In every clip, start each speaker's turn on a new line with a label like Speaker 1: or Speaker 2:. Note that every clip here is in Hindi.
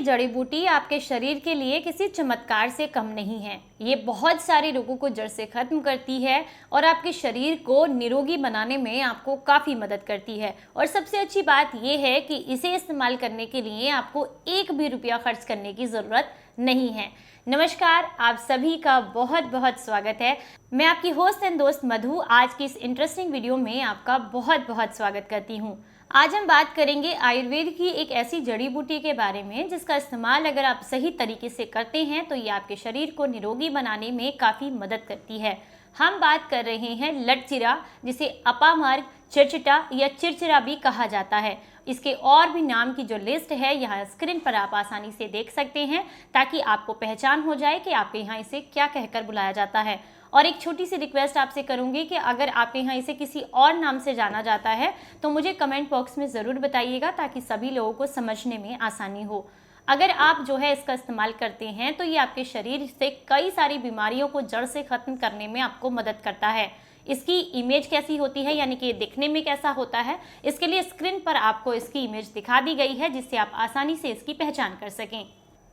Speaker 1: ये जड़ी बूटी आपके शरीर के लिए किसी चमत्कार से कम नहीं है। ये बहुत सारे रोगों को जड़ से खत्म करती है और आपके शरीर को निरोगी बनाने में आपको काफ़ी मदद करती है। और सबसे अच्छी बात ये है कि इसे इस्तेमाल करने के लिए आपको एक भी रुपया खर्च करने की ज़रूरत नहीं है। नमस्कार, आप सभी का बहुत बहुत स्वागत है। मैं आपकी होस्ट एंड दोस्त मधु आज की इस इंटरेस्टिंग वीडियो में आपका बहुत बहुत स्वागत करती हूँ। आज हम बात करेंगे आयुर्वेद की एक ऐसी जड़ी बूटी के बारे में जिसका इस्तेमाल अगर आप सही तरीके से करते हैं तो ये आपके शरीर को निरोगी बनाने में काफ़ी मदद करती है। हम बात कर रहे हैं लटजीरा, जिसे अपामार्ग, चिरचिटा या चिरचिरा भी कहा जाता है। इसके और भी नाम की जो लिस्ट है यहाँ स्क्रीन पर आप आसानी से देख सकते हैं ताकि आपको पहचान हो जाए कि आपके यहाँ इसे क्या कहकर बुलाया जाता है। और एक छोटी सी रिक्वेस्ट आपसे करूंगी कि अगर आपके यहाँ इसे किसी और नाम से जाना जाता है तो मुझे कमेंट बॉक्स में ज़रूर बताइएगा ताकि सभी लोगों को समझने में आसानी हो। अगर आप जो है इसका इस्तेमाल करते हैं तो ये आपके शरीर से कई सारी बीमारियों को जड़ से ख़त्म करने में आपको मदद करता है। इसकी इमेज कैसी होती है, यानी कि ये दिखने में कैसा होता है, इसके लिए स्क्रीन पर आपको इसकी इमेज दिखा दी गई है जिससे आप आसानी से इसकी पहचान कर सकें।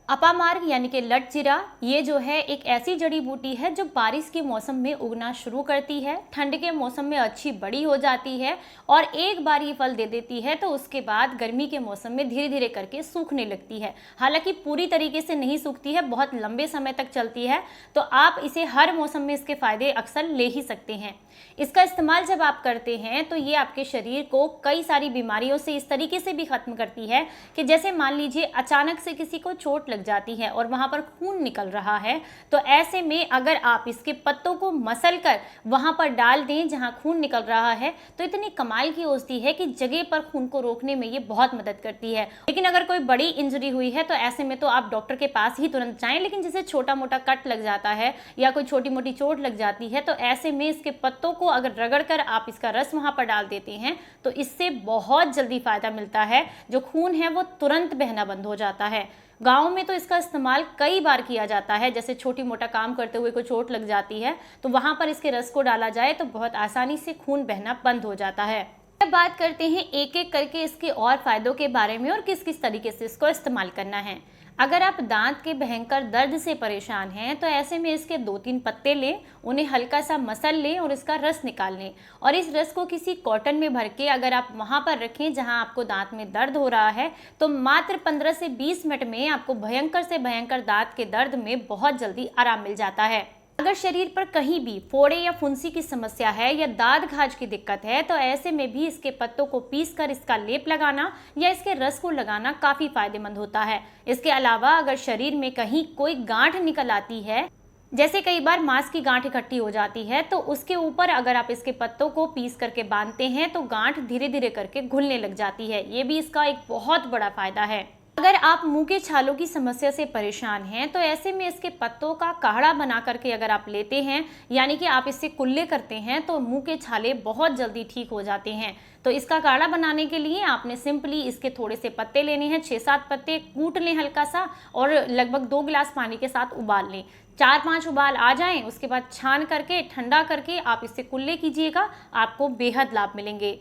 Speaker 1: अपामार्ग यानी कि लटजीरा ये जो है एक ऐसी जड़ी बूटी है जो बारिश के मौसम में उगना शुरू करती है, ठंड के मौसम में अच्छी बड़ी हो जाती है और एक बार ये फल दे देती है तो उसके बाद गर्मी के मौसम में धीरे धीरे करके सूखने लगती है। हालांकि पूरी तरीके से नहीं सूखती है, बहुत लंबे समय तक चलती है, तो आप इसे हर मौसम में इसके फायदे अक्सर ले ही सकते हैं। इसका इस्तेमाल जब आप करते हैं तो ये आपके शरीर को कई सारी बीमारियों से इस तरीके से भी खत्म करती है कि जैसे मान लीजिए अचानक से किसी को चोट लग जाती है और वहां पर खून निकल रहा है, तो ऐसे में अगर आप इसके पत्तों को मसल कर वहां पर डाल दें जहां खून निकल रहा है तो इतनी कमाल की औषधि है कि जगह पर खून को रोकने में ये बहुत मदद करती है। लेकिन अगर कोई बड़ी इंजरी हुई है तो ऐसे में तो आप डॉक्टर के पास ही तुरंत जाएं, लेकिन जैसे छोटा मोटा कट लग जाता है या कोई छोटी मोटी चोट लग जाती है तो ऐसे में इसके पत्तों को अगर रगड़कर आप इसका रस वहां पर डाल देते हैं तो इससे बहुत जल्दी फायदा मिलता है। जो खून है वो तुरंत बहना बंद हो जाता है। गाँव में तो इसका इस्तेमाल कई बार किया जाता है, जैसे छोटी मोटा काम करते हुए कोई चोट लग जाती है तो वहां पर इसके रस को डाला जाए तो बहुत आसानी से खून बहना बंद हो जाता है। अब बात करते हैं एक एक करके इसके और फायदों के बारे में और किस किस तरीके से इसको इस्तेमाल करना है। अगर आप दांत के भयंकर दर्द से परेशान हैं तो ऐसे में इसके 2-3 पत्ते लें, उन्हें हल्का सा मसल लें और इसका रस निकाल लें और इस रस को किसी कॉटन में भर के अगर आप वहां पर रखें जहां आपको दांत में दर्द हो रहा है तो मात्र 15 से 20 मिनट में आपको भयंकर से भयंकर दांत के दर्द में बहुत जल्दी आराम मिल जाता है। अगर शरीर पर कहीं भी फोड़े या फुंसी की समस्या है या दाद खाज की दिक्कत है तो ऐसे में भी इसके पत्तों को पीसकर इसका लेप लगाना या इसके रस को लगाना काफी फायदेमंद होता है। इसके अलावा अगर शरीर में कहीं कोई गांठ निकल आती है, जैसे कई बार मांस की गांठ इकट्ठी हो जाती है, तो उसके ऊपर अगर आप इसके पत्तों को पीस करके बांधते हैं तो गांठ धीरे धीरे करके घुलने लग जाती है। ये भी इसका एक बहुत बड़ा फायदा है। अगर आप मुंह के छालों की समस्या से परेशान हैं तो ऐसे में इसके पत्तों का काढ़ा बना करके अगर आप लेते हैं, यानी कि आप इससे कुल्ले करते हैं, तो मुंह के छाले बहुत जल्दी ठीक हो जाते हैं। तो इसका काढ़ा बनाने के लिए आपने सिंपली इसके थोड़े से पत्ते लेने हैं, 6-7 पत्ते कूट लें हल्का सा और लगभग 2 गिलास पानी के साथ उबाल लें। 4-5 उबाल आ जाएं, उसके बाद छान करके ठंडा करके आप इससे कुल्ले कीजिएगा, आपको बेहद लाभ मिलेंगे।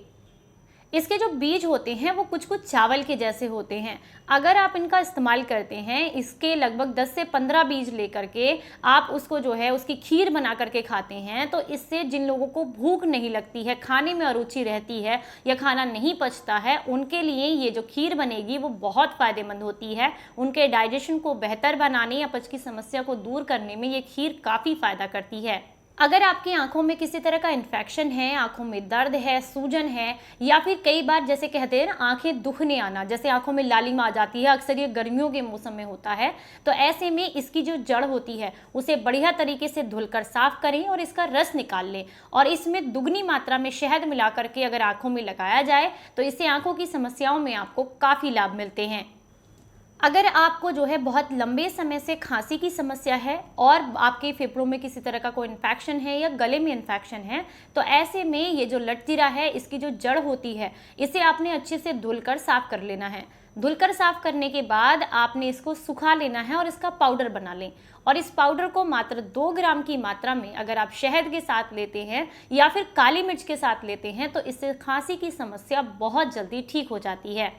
Speaker 1: इसके जो बीज होते हैं वो कुछ कुछ चावल के जैसे होते हैं। अगर आप इनका इस्तेमाल करते हैं, इसके लगभग 10 से 15 बीज लेकर के आप उसको जो है उसकी खीर बना करके खाते हैं तो इससे जिन लोगों को भूख नहीं लगती है, खाने में अरुचि रहती है या खाना नहीं पचता है, उनके लिए ये जो खीर बनेगी वो बहुत फ़ायदेमंद होती है। उनके डाइजेशन को बेहतर बनाने या पच की समस्या को दूर करने में ये खीर काफ़ी फ़ायदा करती है। अगर आपकी आंखों में किसी तरह का इन्फेक्शन है, आंखों में दर्द है, सूजन है या फिर कई बार जैसे कहते हैं ना आंखें दुखने आना, जैसे आंखों में लालिमा आ जाती है, अक्सर ये गर्मियों के मौसम में होता है, तो ऐसे में इसकी जो जड़ होती है उसे बढ़िया तरीके से धुलकर साफ करें और इसका रस निकाल लें और इसमें दुगनी मात्रा में शहद मिला करके अगर आंखों में लगाया जाए तो इससे आंखों की समस्याओं में आपको काफ़ी लाभ मिलते हैं। अगर आपको जो है बहुत लंबे समय से खांसी की समस्या है और आपके फेफड़ों में किसी तरह का कोई इन्फेक्शन है या गले में इन्फेक्शन है तो ऐसे में ये जो लटजीरा है इसकी जो जड़ होती है इसे आपने अच्छे से धुलकर साफ कर लेना है। धुलकर साफ करने के बाद आपने इसको सुखा लेना है और इसका पाउडर बना लें और इस पाउडर को मात्र 2 ग्राम की मात्रा में अगर आप शहद के साथ लेते हैं या फिर काली मिर्च के साथ लेते हैं तो इससे खांसी की समस्या बहुत जल्दी ठीक हो जाती है।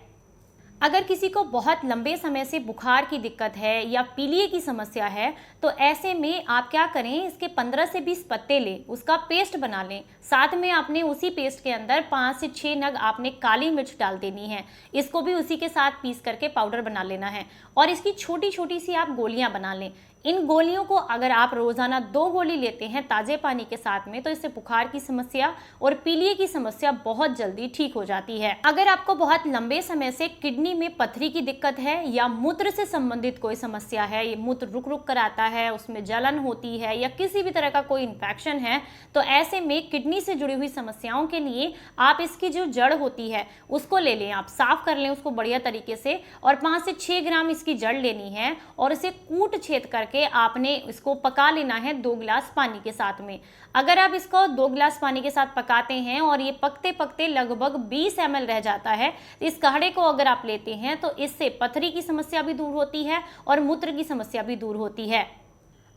Speaker 1: अगर किसी को बहुत लंबे समय से बुखार की दिक्कत है या पीलिए की समस्या है, तो ऐसे में आप क्या करें, इसके 15 से 20 पत्ते लें, उसका पेस्ट बना लें। साथ में आपने उसी पेस्ट के अंदर 5 से 6 नग आपने काली मिर्च डाल देनी है। इसको भी उसी के साथ पीस करके पाउडर बना लेना है और इसकी छोटी छोटी सी आप गोलियां बना लें। इन गोलियों को अगर आप रोजाना 2 गोली लेते हैं ताजे पानी के साथ में, तो इससे बुखार की समस्या और पीलिए की समस्या बहुत जल्दी ठीक हो जाती है। अगर आपको बहुत लंबे समय से किडनी में पथरी की दिक्कत है या मूत्र से संबंधित कोई समस्या है, ये मूत्र रुक रुक कर आता है, उसमें जलन होती है या किसी भी तरह का कोई इन्फेक्शन है, तो ऐसे में किडनी से जुड़ी हुई समस्याओं के लिए आप इसकी जो जड़ होती है उसको ले लें, आप साफ कर लें उसको बढ़िया तरीके से और 5 से 6 ग्राम इसकी जड़ लेनी है और इसे कूट छेद करके आपने इसको पका लेना है 2 गिलास पानी के साथ में। अगर आप इसको 2 गिलास पानी के साथ पकाते हैं और ये पकते पकते लगभग 20 ml रह जाता है, इस काढ़े को अगर आप लेते हैं तो इससे पथरी की समस्या भी दूर होती है और मूत्र की समस्या भी दूर होती है।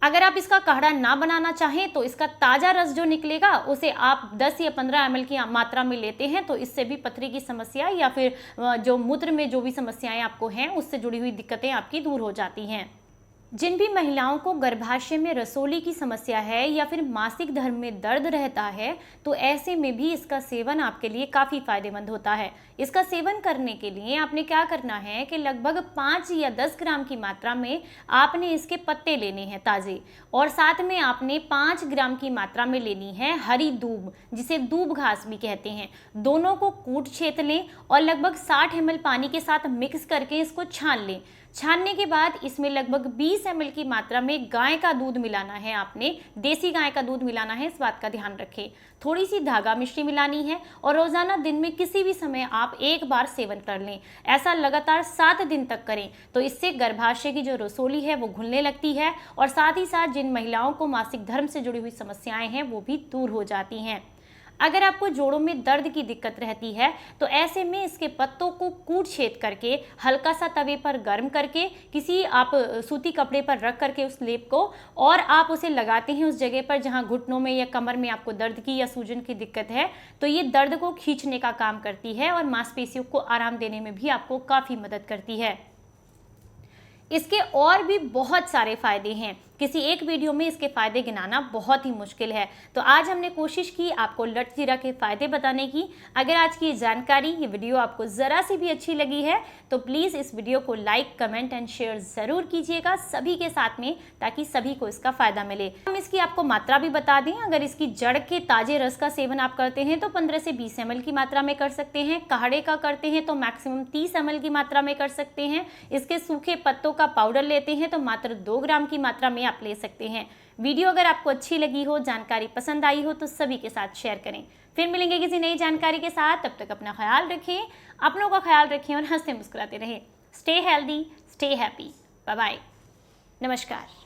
Speaker 1: अगर आप इसका काढ़ा ना बनाना चाहें तो इसका ताज़ा रस जो निकलेगा उसे आप 10 या 15 ml की मात्रा में लेते हैं, तो इससे भी पथरी की समस्या या फिर जो मूत्र में जो भी समस्याएं आपको हैं उससे जुड़ी हुई दिक्कतें आपकी दूर हो जाती हैं। जिन भी महिलाओं को गर्भाशय में रसोली की समस्या है या फिर मासिक धर्म में दर्द रहता है, तो ऐसे में भी इसका सेवन आपके लिए काफ़ी फायदेमंद होता है। इसका सेवन करने के लिए आपने क्या करना है कि लगभग 5 या 10 ग्राम की मात्रा में आपने इसके पत्ते लेने हैं ताज़े, और साथ में आपने 5 ग्राम की मात्रा में लेनी है हरी दूब, जिसे दूब घास भी कहते हैं। दोनों को कूट छेद लें और लगभग 60 ml पानी के साथ मिक्स करके इसको छान लें। छानने के बाद इसमें लगभग 20 ml की मात्रा में गाय का दूध मिलाना है, आपने देसी गाय का दूध मिलाना है, इस बात का ध्यान रखें। थोड़ी सी धागा मिश्री मिलानी है और रोजाना दिन में किसी भी समय आप एक बार सेवन कर लें। ऐसा लगातार 7 दिन तक करें, तो इससे गर्भाशय की जो रसोली है वो घुलने लगती है और साथ ही साथ जिन महिलाओं को मासिक धर्म से जुड़ी हुई समस्याएं हैं वो भी दूर हो जाती हैं। अगर आपको जोड़ों में दर्द की दिक्कत रहती है तो ऐसे में इसके पत्तों को कूट छेद करके हल्का सा तवे पर गर्म करके किसी आप सूती कपड़े पर रख करके उस लेप को, और आप उसे लगाते हैं उस जगह पर जहां घुटनों में या कमर में आपको दर्द की या सूजन की दिक्कत है, तो ये दर्द को खींचने का काम करती है और मांसपेशियों को आराम देने में भी आपको काफ़ी मदद करती है। इसके और भी बहुत सारे फायदे हैं, किसी एक वीडियो में इसके फायदे गिनाना बहुत ही मुश्किल है, तो आज हमने कोशिश की आपको लट जीरा के फायदे बताने की। अगर आज की जानकारी, ये वीडियो आपको ज़रा सी भी अच्छी लगी है तो प्लीज़ इस वीडियो को लाइक, कमेंट एंड शेयर ज़रूर कीजिएगा सभी के साथ में, ताकि सभी को इसका फ़ायदा मिले। हम इसकी आपको मात्रा भी बता दें, अगर इसकी जड़ के ताज़े रस का सेवन आप करते हैं तो 15 से 20 ml की मात्रा में कर सकते हैं। काढ़े का करते हैं तो मैक्सिमम 30 ml की मात्रा में कर सकते हैं। इसके सूखे पत्तों का पाउडर लेते हैं तो मात्र 2 ग्राम की मात्रा में आप ले सकते हैं। वीडियो अगर आपको अच्छी लगी हो, जानकारी पसंद आई हो तो सभी के साथ शेयर करें। फिर मिलेंगे किसी नई जानकारी के साथ, तब तक अपना ख्याल रखें, अपनों का ख्याल रखें और हंसते मुस्कुराते रहें। Stay healthy, stay happy. Bye bye, नमस्कार।